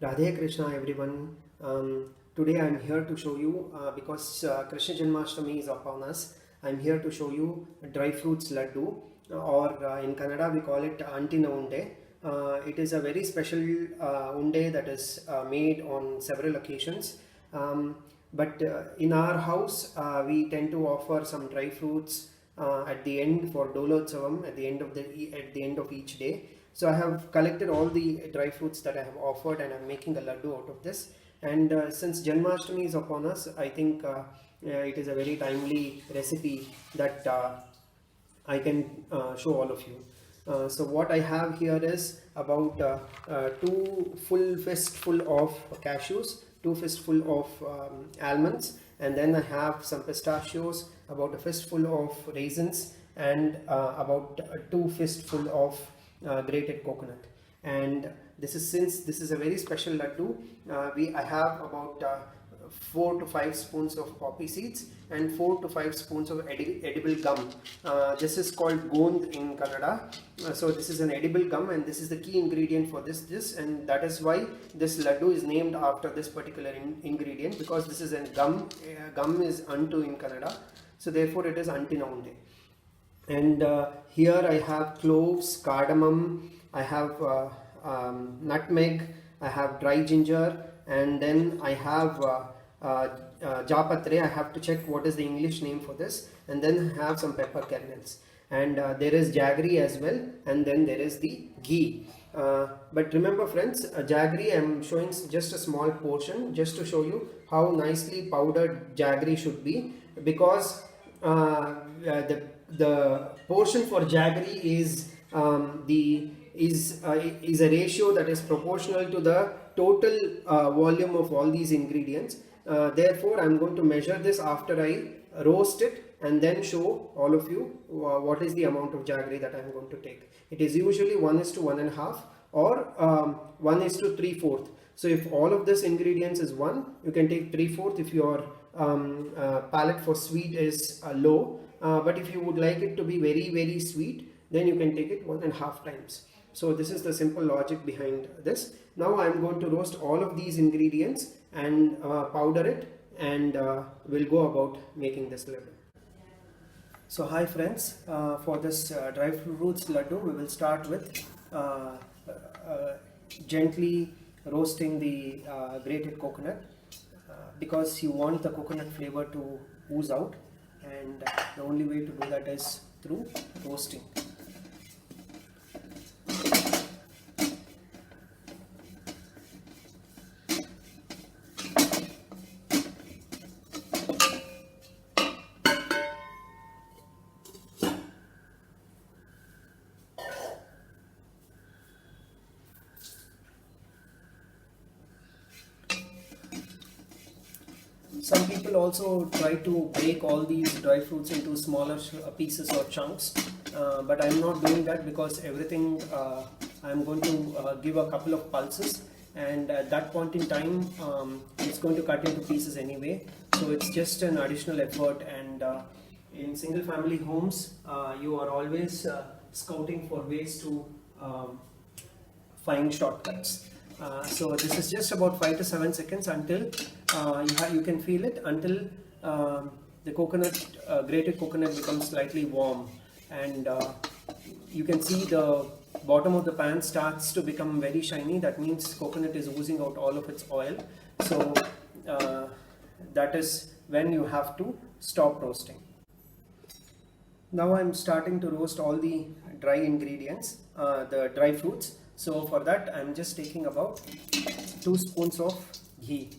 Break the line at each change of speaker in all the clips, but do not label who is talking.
Radhe Krishna everyone. Today I'm here to show you because Krishna Janmashtami is upon us. I'm here to show you dry fruits laddu or in Kannada we call it Antina Unde. It is a very special unde that is made on several occasions. But in our house we tend to offer some dry fruits at the end for Dolotsavam at the end of each day. So I have collected all the dry fruits that I have offered and I'm making a laddu out of this. And since Janmashtami is upon us, I think it is a very timely recipe that I can show all of you. So what I have here is about two full fistful of cashews, two fistful of almonds, and then I have some pistachios, about a fistful of raisins, and about two fistful of grated coconut. And since this is a very special laddu, I have about 4 to 5 spoons of poppy seeds and 4 to 5 spoons of edible gum. This is called gond in Kannada. So this is an edible gum and this is the key ingredient for this, and that is why this laddu is named after this particular ingredient, because this is a gum. Gum is antu in Kannada, so therefore it is antina unde. And here I have cloves, cardamom, I have nutmeg, I have dry ginger, and then I have japatre. I have to check what is the English name for this, and then I have some pepper kernels, and there is jaggery as well, and then there is the ghee. But remember friends, jaggery I am showing just a small portion just to show you how nicely powdered jaggery should be, because the portion for jaggery is is a ratio that is proportional to the total volume of all these ingredients. Therefore, I am going to measure this after I roast it and then show all of you what is the amount of jaggery that I am going to take. It is usually 1:1.5 or 1:3/4. So if all of this ingredients is 1, you can take 3/4 if your palate for sweet is low. But if you would like it to be very sweet, then you can take it 1.5 times. So this is the simple logic behind this. Now I am going to roast all of these ingredients and powder it, and we'll go about making this laddu. So hi friends, for this dry fruits laddu we will start with gently roasting the grated coconut, because you want the coconut flavor to ooze out, and the only way to do that is through roasting. Some people also try to break all these dry fruits into smaller pieces or chunks, but I am not doing that, because everything I am going to give a couple of pulses, and at that point in time it's going to cut into pieces anyway, so it's just an additional effort. And in single family homes you are always scouting for ways to find shortcuts. So this is just about 5 to 7 seconds until you can feel it, until the coconut, grated coconut becomes slightly warm, and you can see the bottom of the pan starts to become very shiny. That means coconut is oozing out all of its oil. So that is when you have to stop roasting. Now I'm starting to roast all the dry ingredients, the dry fruits. So for that I'm just taking about 2 spoons of ghee.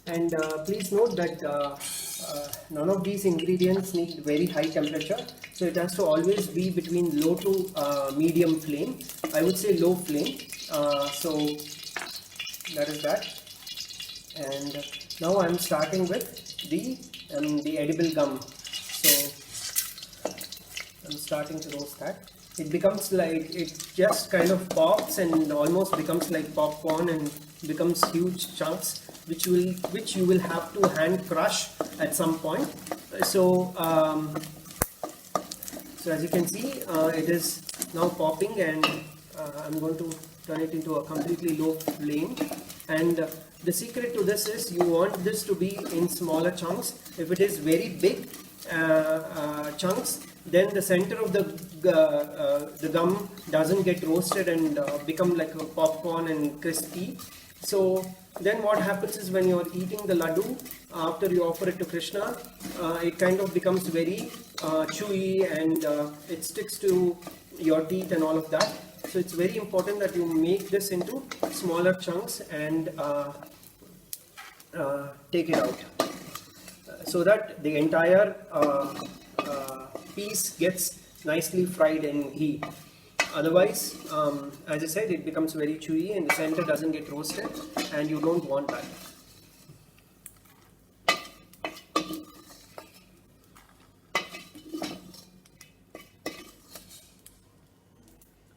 And please note that none of these ingredients need very high temperature, so it has to always be between low to medium flame. I would say low flame. So that is that. And now I am starting with the edible gum. So I am starting to roast that. It becomes like, it just kind of pops and almost becomes like popcorn and becomes huge chunks. which you will have to hand crush at some point. So so as you can see, it is now popping, and I'm going to turn it into a completely low flame. And the secret to this is you want this to be in smaller chunks. If it is very big chunks, then the center of the gum doesn't get roasted and become like a popcorn and crispy. So then what happens is, when you're eating the laddu, after you offer it to Krishna, it kind of becomes very chewy, and it sticks to your teeth and all of that. So it's very important that you make this into smaller chunks and take it out, so that the entire piece gets nicely fried in ghee. Otherwise, as I said, it becomes very chewy and the center doesn't get roasted, and you don't want that.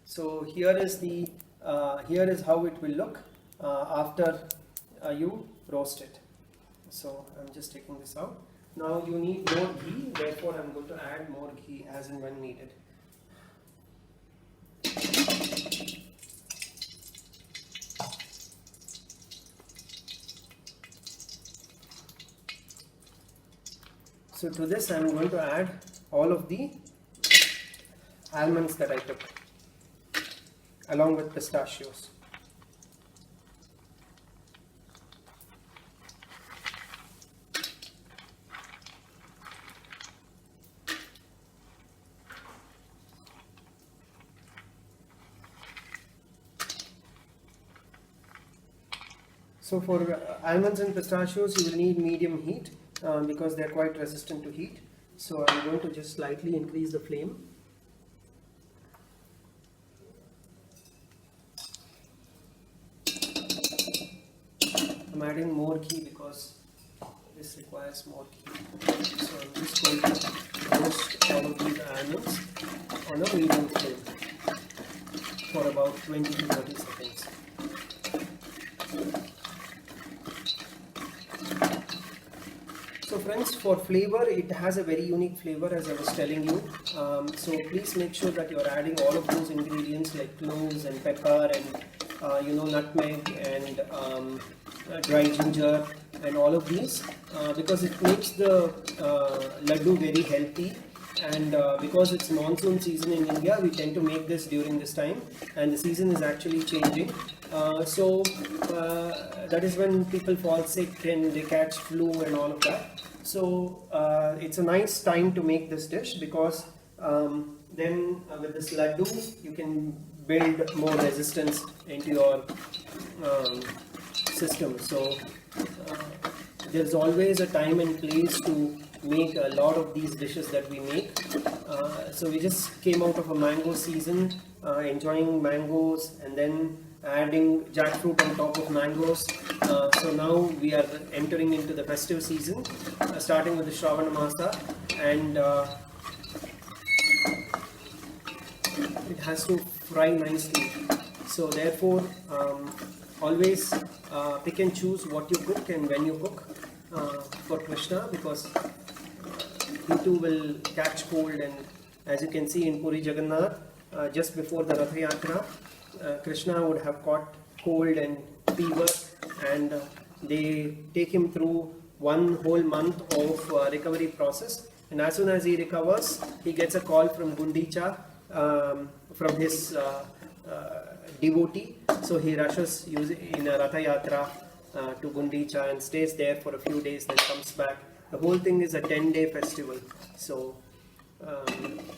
So here is how it will look after you roast it. So I'm just taking this out. Now you need more ghee, therefore I'm going to add more ghee as and when needed. So to this I'm going to add all of the almonds that I took, along with pistachios. So for almonds and pistachios, you will need medium heat because they are quite resistant to heat. So I'm going to just slightly increase the flame. I'm adding more ghee because this requires more ghee. So I'm just going to roast all of these almonds on a medium flame for about 20 to 30 seconds. So friends, for flavor, it has a very unique flavor, as I was telling you. So please make sure that you're adding all of those ingredients like cloves and pepper and nutmeg and dry ginger and all of these, because it makes the laddu very healthy. And because it's monsoon season in India, we tend to make this during this time, and the season is actually changing. So that is when people fall sick and they catch flu and all of that. So it's a nice time to make this dish, because then with this laddu you can build more resistance into your system. So there's always a time and place to make a lot of these dishes that we make. So we just came out of a mango season, enjoying mangoes and then adding jackfruit on top of mangoes. So now we are entering into the festive season, starting with the Shravana Masa, and it has to fry nicely. So therefore, always pick and choose what you cook and when you cook for Krishna, because he too will catch cold. And as you can see in Puri Jagannath, just before the Ratha Yatra, Krishna would have caught cold and fever, and they take him through one whole month of recovery process. And as soon as he recovers, he gets a call from Gundicha, from his devotee. So he rushes in a Ratha Yatra to Gundicha and stays there for a few days, then comes back. The whole thing is a 10-day festival. So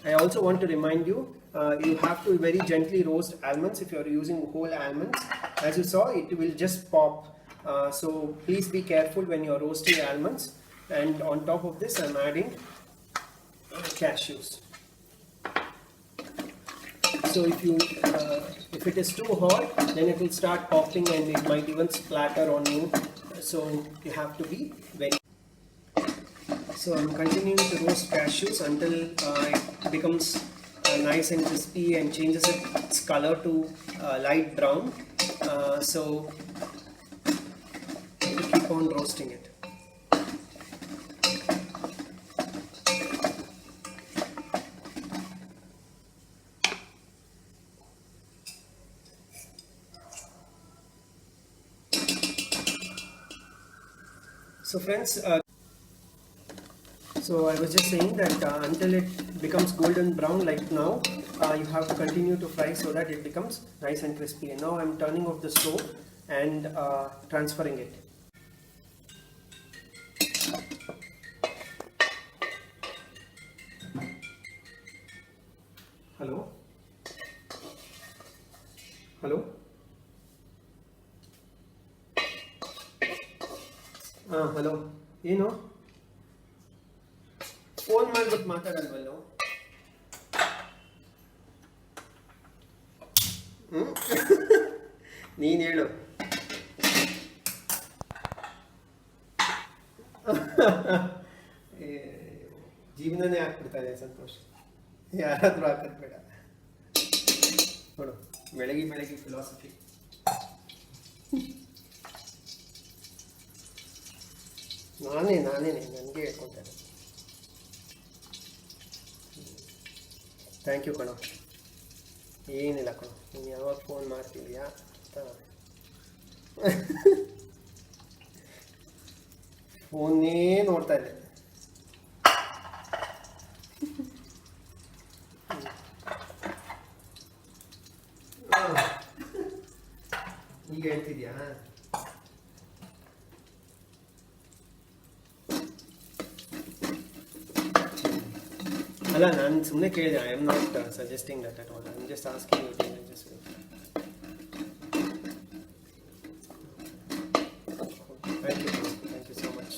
I also want to remind you, you have to very gently roast almonds. If you are using whole almonds, as you saw, it will just pop. So please be careful when you are roasting almonds. And on top of this, I am adding cashews. So if it is too hot, then it will start popping and it might even splatter on you. So you have to be very. So I'm continuing to roast cashews until it becomes nice and crispy and changes its color to light brown. So keep keep on roasting it. So friends, so I was just saying that until it becomes golden brown like now, you have to continue to fry so that it becomes nice and crispy. And now I'm turning off the stove and transferring it. Hello? Hello? Hello ಏನು phone ಮಾಡ್ಬಿಟ್ಟು ಮಾತಾಡಲ್ವಲ್ಲೋ? ನೀನು ಹೇಳು. ಜೀವನನೇ ಹಾಕ್ಬಿಡ್ತಾನೆ ಸಂತೋಷ್, ಯಾರಾದರೂ ಹಾಕೋದು ಬೇಡ ನೋಡು. ಬೆಳಗ್ಗೆ ಬೆಳಗ್ಗೆ ಫಿಲಾಸಫಿ. ನಾನೇ ನನಗೆ ಹೇಳ್ಕೊತಾರೆ. ಥ್ಯಾಂಕ್ ಯು ಕಣೋ. ಏನಿಲ್ಲ ಕಣೋ, ನೀನು ಯಾವಾಗ ಫೋನ್ ಮಾಡ್ತೀವಿಯಾ ಅಂತ ಫೋನ್ನೇ ನೋಡ್ತಾ ಇದ್ದೆ. ಈಗ ಹೇಳ್ತಿದ್ಯಾ? ಅಲ್ಲ, ನಾನು ಸುಮ್ಮನೆ ಕೇಳಿದೆ. I am not suggesting that at all. I am just asking you to just thank you so much.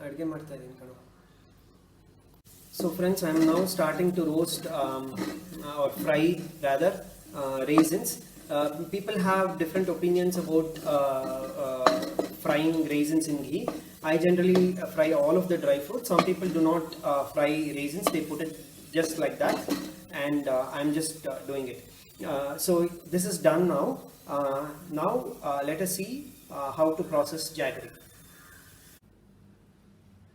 ಅಡುಗೆ ಮಾಡ್ತಾ ಇದ್ದೀನಿ ಕಣೋ. So friends, I am now starting to roast or fry rather raisins. People have different opinions about frying raisins in ghee. I generally fry all of the dry fruits. Some people do not fry raisins, they put it just like that, and I'm just doing it. So this is done now. Now let us see how to process jaggery.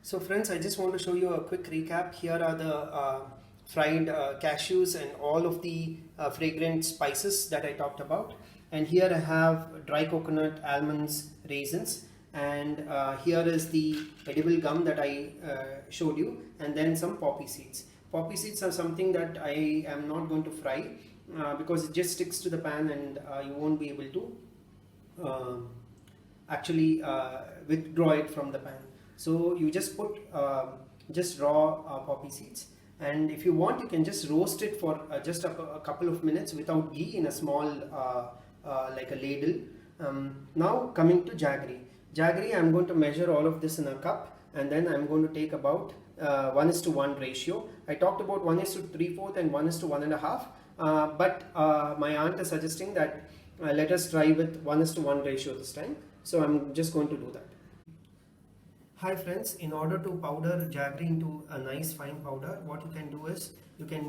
So friends, I just want to show you a quick recap. Here are the fried cashews and all of the fragrant spices that I talked about. And here I have dry coconut, almonds, raisins. And here is the edible gum that I showed you. And then some poppy seeds. Poppy seeds are something that I am not going to fry because it just sticks to the pan and you won't be able to actually withdraw it from the pan. So you just put just raw poppy seeds, and if you want you can just roast it for just a couple of minutes without ghee in a small like a ladle. Now coming to jaggery. Jaggery, I'm going to measure all of this in a cup, and then I'm going to take about 1:1 ratio. I talked about 1:3/4 and 1:1.5, but my aunt is suggesting that let us try with 1:1 ratio this time, so I'm just going to do that. Hi friends, in order to powder jaggery into a nice fine powder, what you can do is you can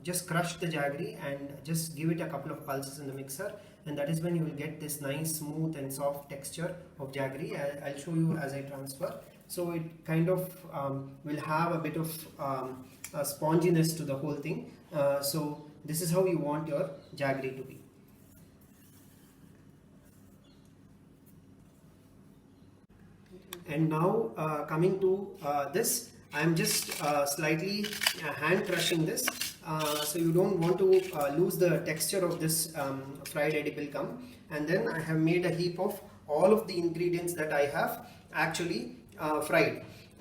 just crush the jaggery and just give it a couple of pulses in the mixer, and that is when you will get this nice smooth and soft texture of jaggery. I'll show you as I transfer. So it kind of will have a bit of sponginess to the whole thing. So this is how you want your jaggery to be. And now coming to this, I am just slightly hand crushing this, so you don't want to lose the texture of this fried edible gum. And then I have made a heap of all of the ingredients that I have actually fried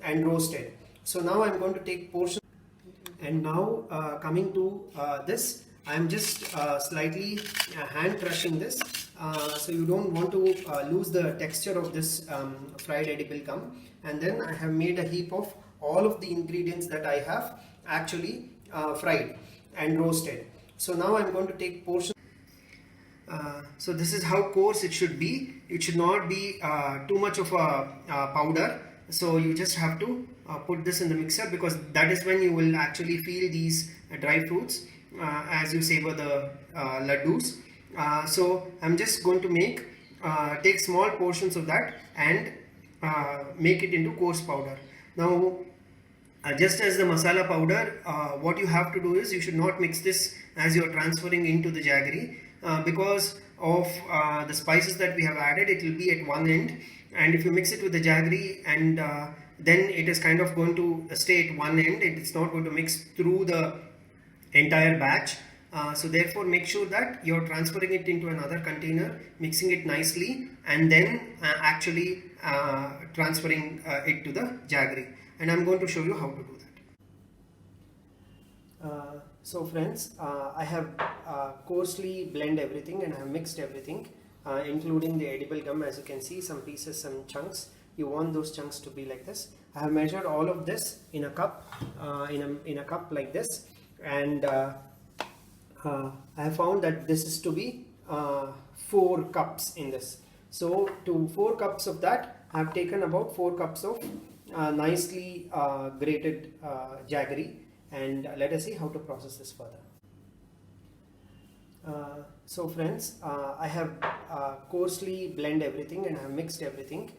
and roasted. So now I am going to take portion. And now coming to this, I am just slightly hand crushing this, so you don't want to lose the texture of this fried edible gum. And then I have made a heap of all of the ingredients that I have actually fried and roasted. So now I'm going to take portion. So this is how coarse it should be. It should not be too much of a powder. So you just have to put this in the mixer, because that is when you will actually feel these dry fruits as you savor the laddus. So I'm just going to take small portions of that and make it into coarse powder. Now just as the masala powder, what you have to do is you should not mix this as you are transferring into the jaggery, because of the spices that we have added. It will be at one end, and if you mix it with the jaggery, and then it is kind of going to stay at one end, it's not going to mix through the entire batch. So therefore make sure that you're transferring it into another container, mixing it nicely, and then actually transferring it to the jaggery. And I'm going to show you how to do that. So friends, I have coarsely blend everything, and I have mixed everything, including the edible gum. As you can see, some pieces, some chunks. You want those chunks to be like this. I have measured all of this in a cup, in a cup like this, and I have found that this is to be 4 cups in this. So to 4 cups of that, I have taken about 4 cups of nicely grated jaggery, and let us see how to process this further. So friends, I have coarsely blend everything, and I have mixed everything,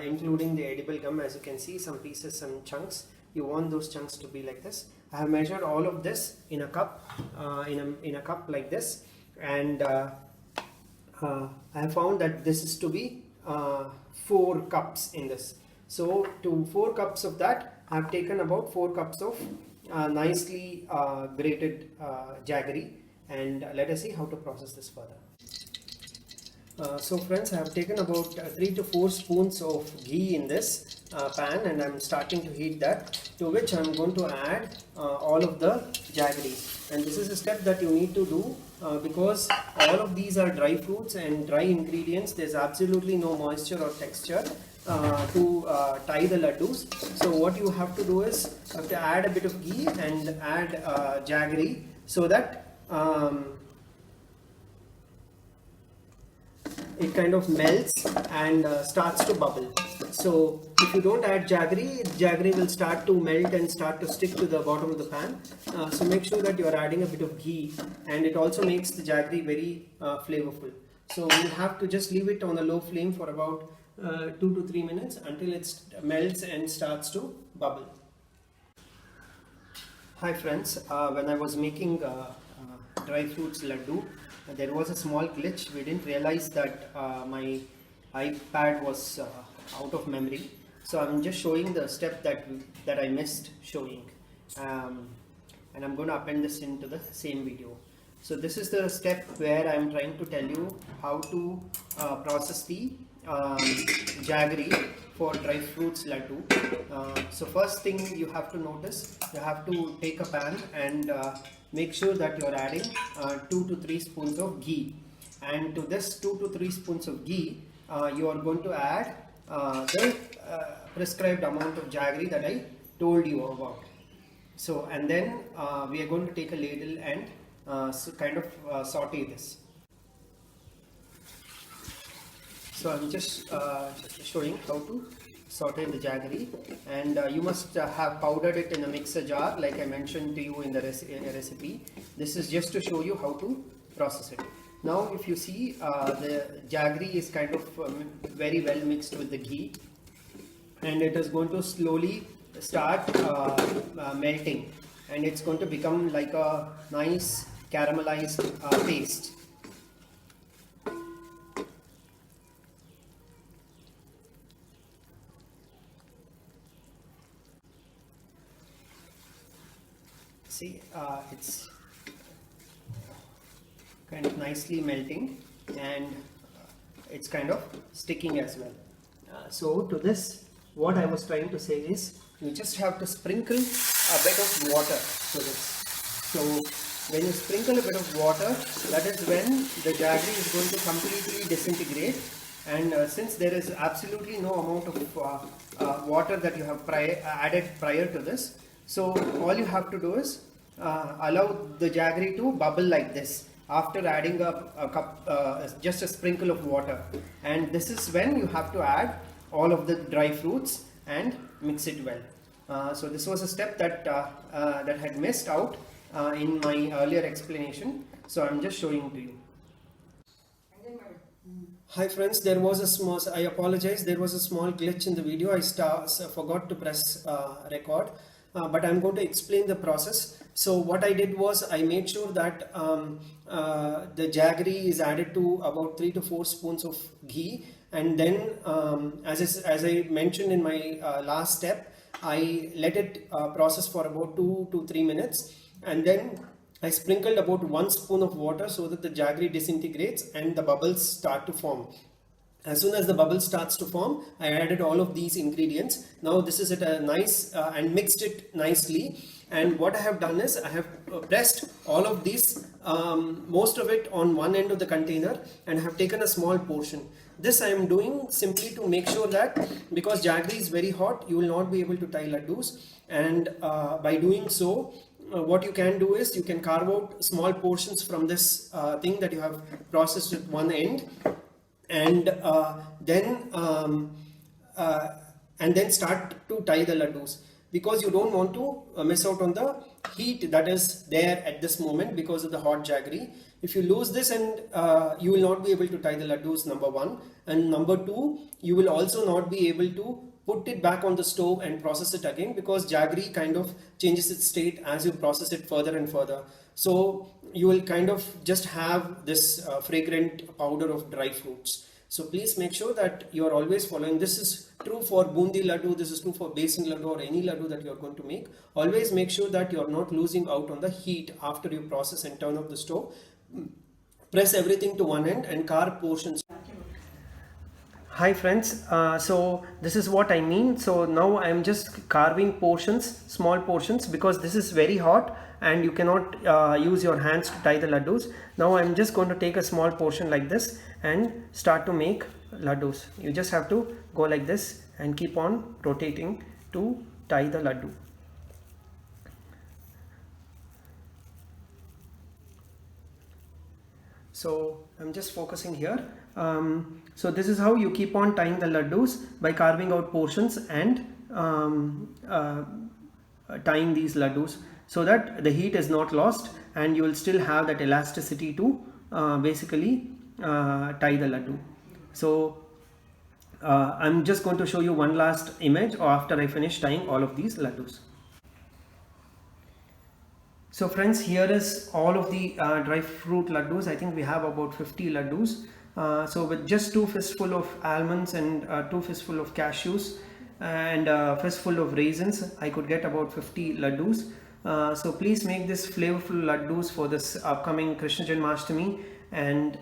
including the edible gum. As you can see, some pieces, some chunks. You want those chunks to be like this. I have measured all of this in a cup, in a cup like this, and I have found that this is to be 4 cups in this. So to 4 cups of that, I have taken about 4 cups of nicely grated jaggery, and let us see how to process this further. So friends, I have taken about 3 to 4 spoons of ghee in this pan, and I am starting to heat that, to which I am going to add all of the jaggery. And this is a step that you need to do because all of these are dry fruits and dry ingredients. There is absolutely no moisture or texture to tie the laddus. So what you have to do is you have to add a bit of ghee and add jaggery, so that it kind of melts and starts to bubble. So if you don't add jaggery, jaggery will start to melt and start to stick to the bottom of the pan. So make sure that you are adding a bit of ghee, and it also makes the jaggery very flavorful. So you have to just leave it on a low flame for about 2 to 3 minutes until it melts and starts to bubble. Hi friends, when I was making dry fruits laddu, there was a small glitch. We didn't realize that my iPad was out of memory. So I'm just showing the step that I missed showing, and I'm going to append this into the same video. So this is the step where I'm trying to tell you how to process the jaggery for dry fruits laddu. So first thing you have to notice, you have to take a pan and make sure that you are adding 2 to 3 spoons of ghee, and to this 2 to 3 spoons of ghee you are going to add the prescribed amount of jaggery that I told you about. So and then we are going to take a ladle and kind of saute this. So I'm just showing how to saute the jaggery, and you must have powdered it in a mixer jar like I mentioned to you in the recipe. This is just to show you how to process it. Now if you see, the jaggery is kind of very well mixed with the ghee, and it is going to slowly start melting, and it's going to become like a nice caramelized paste. See, it's kind of nicely melting, and it's kind of sticking as well. So to this, what I was trying to say is, you just have to sprinkle a bit of water to this. So when you sprinkle a bit of water, that is when the jaggery is going to completely disintegrate. And since there is absolutely no amount of water that you have added prior to this, so all you have to do is allow the jaggery to bubble like this after adding a cup, just a sprinkle of water. And this is when you have to add all of the dry fruits and mix it well. So this was a step that that had missed out, in my earlier explanation. So I'm just showing to you. Hi friends, there was a small, I apologize, there was a small glitch in the video. I forgot to press record, but I'm going to explain the process. So what I did was I made sure that the jaggery is added to about 3 to 4 spoons of ghee, and then as I mentioned in my last step, I let it process for about 2 to 3 minutes, and then I sprinkled about 1 spoon of water so that the jaggery disintegrates and the bubbles start to form. As soon as the bubble starts to form, I added all of these ingredients. Now this is at a nice and mixed it nicely. And what I have done is I have pressed all of this, most of it on one end of the container, and I have taken a small portion. This I am doing simply to make sure that, because jaggery is very hot, you will not be able to tie laddus, and by doing so, what you can do is you can carve out small portions from this thing that you have processed at one end, and then start to tie the laddus, because you don't want to miss out on the heat that is there at this moment because of the hot jaggery. If you lose this, and you will not be able to tie the laddus, number one, and number two, you will also not be able to put it back on the stove and process it again, because jaggery kind of changes its state as you process it further and further. So you will kind of just have this fragrant powder of dry fruits. So please make sure that you are always following. This is true for bundi laddu, this is true for besan laddu, or any laddu that you are going to make. Always make sure that you are not losing out on the heat after you process and turn off the stove. Press everything to one end and carve portions. Hi friends, so this is what I mean. So now I am just carving portions, small portions, because this is very hot and you cannot use your hands to tie the laddus. Now I am just going to take a small portion like this and start to make laddus. You just have to go like this and keep on rotating to tie the laddu. So I'm just focusing here. So this is how you keep on tying the laddus, by carving out portions and tying these laddus, so that the heat is not lost and you will still have that elasticity to basically tie the laddu. So I'm just going to show you one last image after I finish tying all of these laddus. So friends, here is all of the dry fruit laddus. I think we have about 50 laddus. So with just 2 fistful of almonds and 2 fistful of cashews and a fistful of raisins, I could get about 50 laddus. So please make this flavorful laddus for this upcoming Krishna Janmashtami, and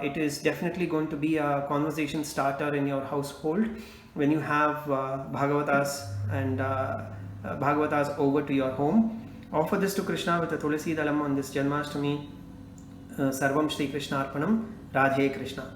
it is definitely going to be a conversation starter in your household when you have Bhagavatas and Bhagavatas over to your home. Offer this to Krishna with a Tulasi Dalam on this Janmashtami. Sarvam Shri Krishna Arpanam. Radhe Krishna.